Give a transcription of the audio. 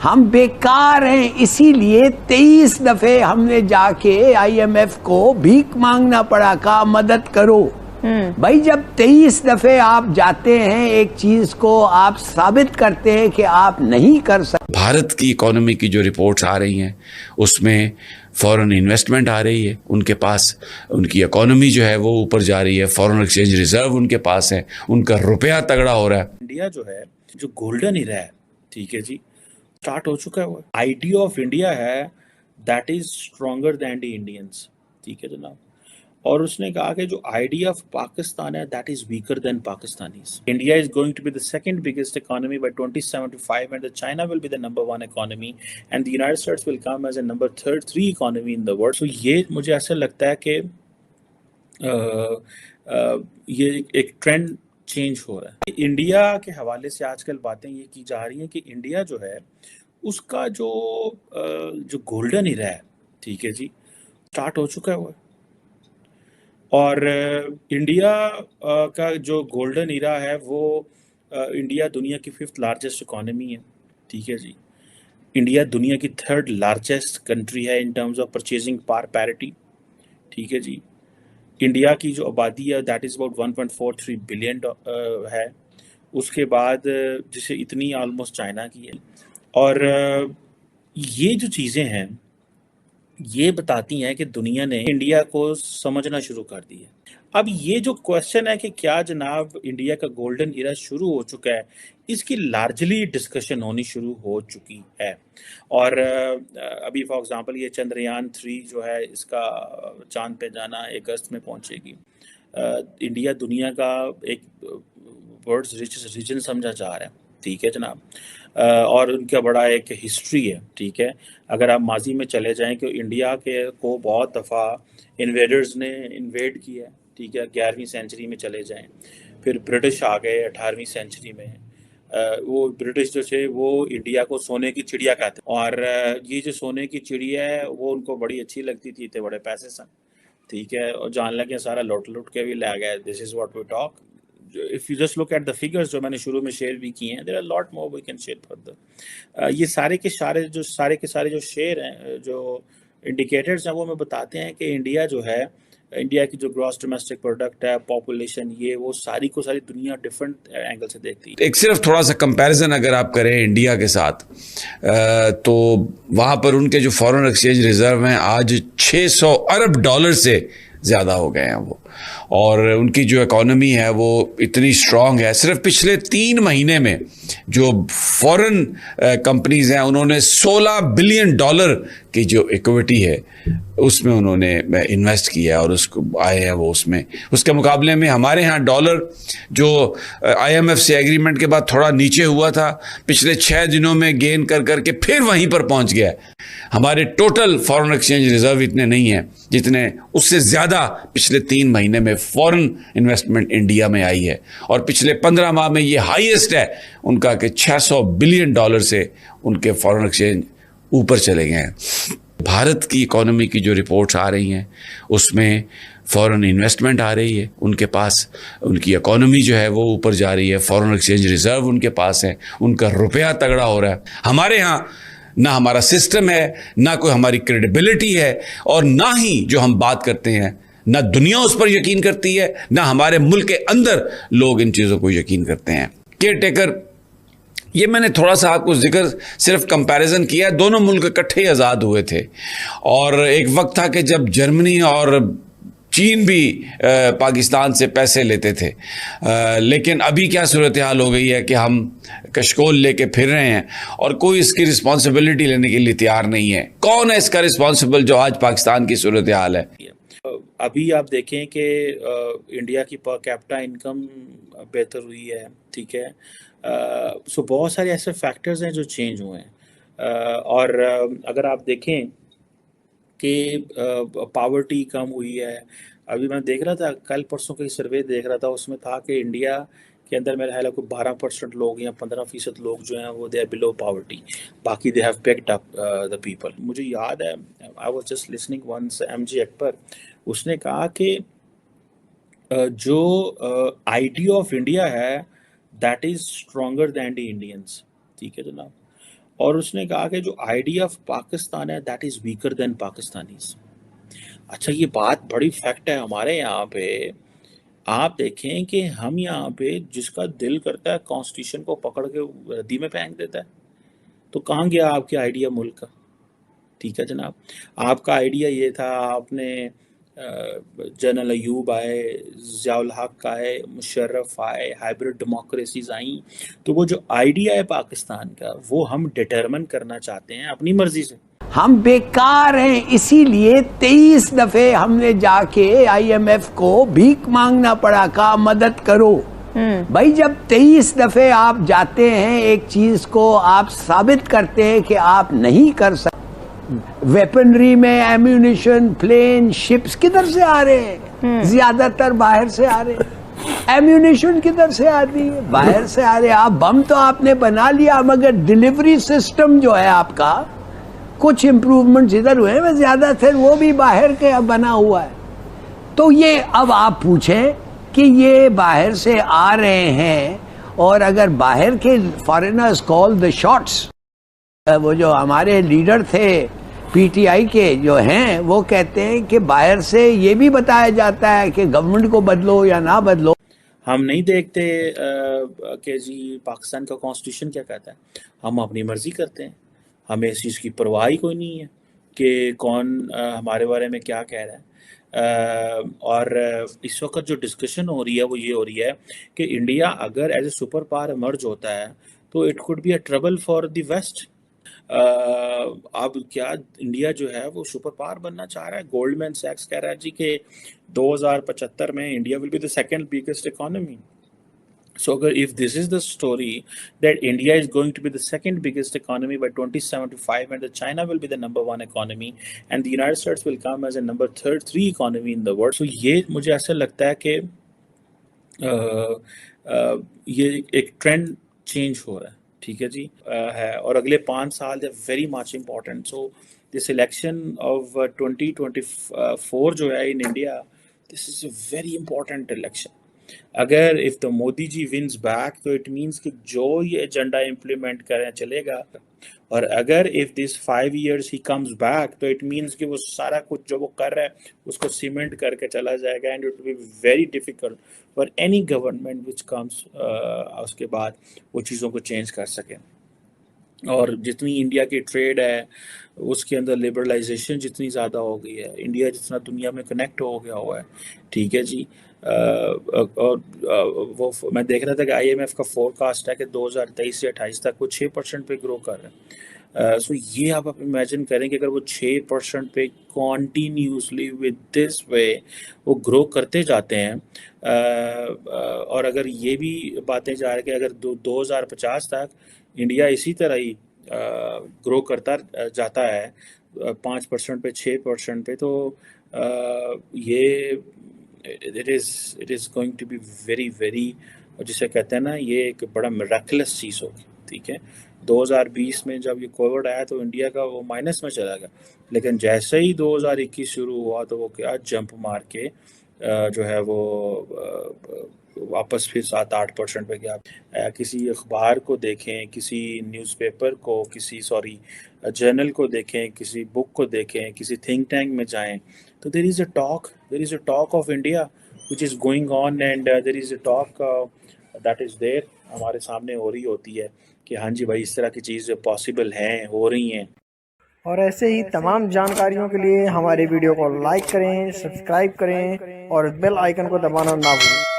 हम बेकार हैं, इसीलिए 23 दफे हमने जाके IMF को भीख मांगना पड़ा, कहा मदद करो। भाई जब 23 दफे आप जाते हैं एक चीज को आप साबित करते हैं कि आप नहीं कर सकते। भारत की इकोनॉमी की जो रिपोर्ट्स आ रही हैं उसमें फॉरेन इन्वेस्टमेंट आ रही है, उनके पास उनकी इकोनॉमी जो है वो ऊपर जा रही है, फॉरेन एक्सचेंज रिजर्व उनके पास है, उनका रुपया तगड़ा हो रहा है। इंडिया जो है जो गोल्डन इरा है, ठीक है जी, स्टार्ट हो चुका है। वो आइडिया ऑफ इंडिया है that is stronger than the Indians, ठीक है जनाब। और उसने कहा कि जो आइडिया ऑफ पाकिस्तान है that is weaker than Pakistanis. India is going to be the second biggest economy by 2075 and the China will be the number 1 economy and the United States will come as a number 3 economy in the world. So ये मुझे ऐसा लगता है कि ये एक trend change हो रहा है। इंडिया के हवाले से आजकल बातें ये की जा रही हैं कि इंडिया जो है उसका जो गोल्डन इरा है, ठीक है जी, स्टार्ट हो चुका है वो। और इंडिया का जो गोल्डन इरा है वो इंडिया दुनिया की 5th लार्जेस्ट इकोनॉमी है, ठीक है जी। इंडिया दुनिया की 3rd लार्जेस्ट कंट्री है in terms of purchasing power parity, ठीक है जी। इंडिया की जो आबादी है दैट इज़ अबाउट 1.43 बिलियन है। उसके बाद जिसे इतनी ऑलमोस्ट चाइना की है। और ये जो चीज़ें हैं ये बताती हैं कि दुनिया ने इंडिया को समझना शुरू कर दिया। अब ये जो क्वेश्चन है कि क्या जनाब इंडिया का गोल्डन इरा शुरू हो चुका है, इसकी लार्जली डिस्कशन होनी शुरू हो चुकी है। और अभी फॉर एग्जांपल ये चंद्रयान 3 जो है इसका चांद पे जाना अगस्त में पहुंचेगी। इंडिया दुनिया का एक वर्ल्ड्स रिचेस्ट रीजन समझा जा रहा है, ठीक है जनाब। और उनका बड़ा एक हिस्ट्री है, ठीक है। अगर आप माजी में चले जाएं कि इंडिया के को बहुत दफ़ा इन्वेडर्स ने इन्वेड किया, ठीक है। 11वीं सेंचुरी में चले जाएं, फिर ब्रिटिश आ गए 18वीं सेंचुरी में। वो ब्रिटिश जो थे वो इंडिया को सोने की चिड़िया कहते, और ये जो सोने की चिड़िया है वो उनको बड़ी अच्छी लगती थी, इतने बड़े पैसे सन, ठीक है। और जान लगे सारा लुट के भी ले गए। This is what we talk. If you just look at the figures जो मैंने शुरू में शेयर भी किए हैं, there are lot more we can share further. ये सारे के सारे जो शेयर हैं, जो इंडिकेटर्स हैं, वो हमें बताते हैं कि इंडिया जो है, इंडिया की जो ग्रॉस डोमेस्टिक प्रोडक्ट है, पॉपुलेशन, ये वो सारी को सारी दुनिया डिफरेंट एंगल से देखती है। एक सिर्फ थोड़ा सा कंपैरिजन अगर आप करें इंडिया के साथ, तो वहाँ पर उनके जो फॉरेन एक्सचेंज रिजर्व हैं आज 600 अरब डॉलर से ज़्यादा हो गए हैं वो। और उनकी जो इकोनॉमी है वो इतनी स्ट्रांग है, सिर्फ पिछले 3 महीने में जो फॉरेन कंपनीज हैं उन्होंने $16 बिलियन की जो इक्विटी है उसमें उन्होंने इन्वेस्ट किया और उसको आए हैं वो उसमें। उसके मुकाबले में हमारे यहाँ डॉलर जो IMF से एग्रीमेंट के बाद थोड़ा नीचे हुआ था, पिछले 6 दिनों में गेन करके फिर वहीं पर पहुंच गया। हमारे टोटल फॉरेन एक्सचेंज रिजर्व इतने नहीं हैं जितने, उससे ज़्यादा पिछले 3 महीने में फॉरेन इन्वेस्टमेंट इंडिया में आई है। और पिछले 15 माह में ये हाईएस्ट है उनका कि $600 बिलियन से उनके फॉरेन एक्सचेंज ऊपर चले गए हैं। भारत की इकोनॉमी की जो रिपोर्ट्स आ रही हैं उसमें फॉरेन इन्वेस्टमेंट आ रही है, उनके पास उनकी इकोनॉमी जो है वो ऊपर जा रही है, फॉरेन एक्सचेंज रिजर्व उनके पास है, उनका रुपया तगड़ा हो रहा है। हमारे यहाँ ना हमारा सिस्टम है, ना कोई हमारी क्रेडिबिलिटी है, और ना ही जो हम बात करते हैं ना दुनिया उस पर यकीन करती है, ना हमारे मुल्क के अंदर लोग इन चीज़ों को यकीन करते हैं। केयर टेकर, ये मैंने थोड़ा सा आपको जिक्र सिर्फ कंपैरिजन किया, दोनों मुल्क इकट्ठे ही आज़ाद हुए थे। और एक वक्त था कि जब जर्मनी और चीन भी पाकिस्तान से पैसे लेते थे, लेकिन अभी क्या सूरत हाल हो गई है कि हम कशकोल लेके फिर रहे हैं और कोई इसकी रिस्पॉन्सिबिलिटी लेने के लिए तैयार नहीं है। कौन है इसका रिस्पॉन्सिबल जो आज पाकिस्तान की सूरत हाल है? अभी आप देखें कि इंडिया की पर कैपिटा इनकम बेहतर हुई है, ठीक है। सो बहुत सारे ऐसे फैक्टर्स हैं जो चेंज हुए हैं। और अगर आप देखें कि पावर्टी कम हुई है। अभी मैं देख रहा था, कल परसों का सर्वे देख रहा था, उसमें था कि इंडिया के अंदर मेरा ख्याल है कोई 12% लोग या 15% लोग जो हैं वो दे आर बिलो पावर्टी, बाकी they have picked up the people. मुझे याद है, I was just listening once MJ Akbar, उसने कहा कि जो आइडिया ऑफ इंडिया है that is stronger than the Indians, ठीक है जनाब। और उसने कहा कि जो आइडिया ऑफ पाकिस्तान है that is weaker than Pakistanis. अच्छा, ये बात बड़ी फैक्ट है हमारे यहाँ पे। आप देखें कि हम यहाँ पे जिसका दिल करता है कॉन्स्टिट्यूशन को पकड़ के रद्दी में फेंक देता है। तो कहाँ गया आपके आइडिया मुल्क का? ठीक है जनाब, आपका आइडिया ये था, आपने जनरल अयूब आए, ज़ियाउल हक आए, मुशर्रफ आए, हाइब्रिड डेमोक्रेसीज आई। तो वो जो आइडिया है पाकिस्तान का वो हम डिटरमिन करना चाहते हैं अपनी मर्जी से। हम बेकार हैं, इसीलिए 23 दफे हमने जाके IMF को भीख मांगना पड़ा, कहा मदद करो। भाई जब 23 दफे आप जाते हैं एक चीज को आप साबित करते हैं कि आप नहीं कर सकते। वेपनरी में एम्यूनिशन, प्लेन, शिप्स किधर से आ रहे हैं? ज्यादातर बाहर से आ रहे हैं। एम्यूनिशन किधर से आती है? बाहर से आ रहे हैं। आप बम तो आपने बना लिया, मगर डिलीवरी सिस्टम जो है आपका, कुछ इम्प्रूवमेंट इधर हुए हैं, ज्यादातर वो भी बाहर के बना हुआ है। तो ये अब आप पूछें कि ये बाहर से आ रहे हैं, और अगर बाहर के फॉरेनर्स कॉल द शॉट्स, वो जो हमारे लीडर थे PTI के जो हैं, वो कहते हैं कि बाहर से ये भी बताया जाता है कि गवर्नमेंट को बदलो या ना बदलो। हम नहीं देखते कि जी पाकिस्तान का कॉन्स्टिट्यूशन क्या कहता है, हम अपनी मर्जी करते हैं। हमें इस चीज़ की परवाह ही कोई नहीं है कि कौन हमारे बारे में क्या कह रहा है। और इस वक्त जो डिस्कशन हो रही है वो ये हो रही है कि इंडिया अगर as a super power emerge होता है तो it could be a trouble for the west. अब क्या इंडिया जो है वो सुपर पावर बनना चाह रहा है? गोल्डमैन सैक्स कह रहा है जी कि 2075 में India will be the second biggest economy. So if this is the story that India is going to be the second biggest economy by 2075 and that China will be the number one economy and the United States will come as a number three economy in the world, so ये मुझे ऐसा लगता है कि ये एक trend change हो रहा है। ठीक है जी, है, और अगले 5 साल they very much important. So this election of 2024 जो है in India, this is a very important election. अगर if the Modi ji wins back तो इट मीन्स कि जो ये एजेंडा इम्प्लीमेंट करें चलेगा, और अगर if this 5 years he comes back तो इट मीन्स कि वो सारा कुछ जो वो कर रहा है उसको सीमेंट करके चला जाएगा, and it will be very difficult for any government which comes उसके बाद वो चीज़ों को चेंज कर सके। और जितनी इंडिया की ट्रेड है उसके अंदर लिबरलाइजेशन जितनी ज़्यादा हो गई है, इंडिया जितना दुनिया में कनेक्ट हो गया हुआ है, ठीक है जी। और वो मैं देख रहा था कि IMF का फोरकास्ट है कि 2023 से 28 तक वो 6% पे ग्रो कर रहे हैं। सो ये आप इमेजिन करें कि अगर वो 6% पे कॉन्टीन्यूसली विद दिस वे वो ग्रो करते जाते हैं, और अगर ये भी बातें जा रही कि अगर 2050 तक इंडिया इसी तरह ही ग्रो करता जाता है 5% पे 6% पे, तो ये it is going to be very very, जिसे कहते हैं ना, ये एक बड़ा मिरेकलस चीज़ होगी। ठीक है, 2020 में जब ये कोविड आया तो इंडिया का वो माइनस में चला गया, लेकिन जैसे ही 2021 शुरू हुआ तो वो क्या जंप मार के जो है वो वापस फिर 7-8% पे गया। किसी अखबार को देखें, किसी न्यूज़पेपर को, किसी जर्नल को देखें, किसी बुक को देखें, किसी थिंक टैंक में जाएं, तो there is a talk of India which is going on, and there is a talk that is there, हमारे सामने हो रही होती है कि हाँ जी भाई इस तरह की चीज़ें पॉसिबल हैं, हो रही हैं। और ऐसे ही तमाम जानकारियों के लिए हमारे वीडियो को लाइक करें, सब्सक्राइब करें और बेल आइकन को दबाना ना भूलें।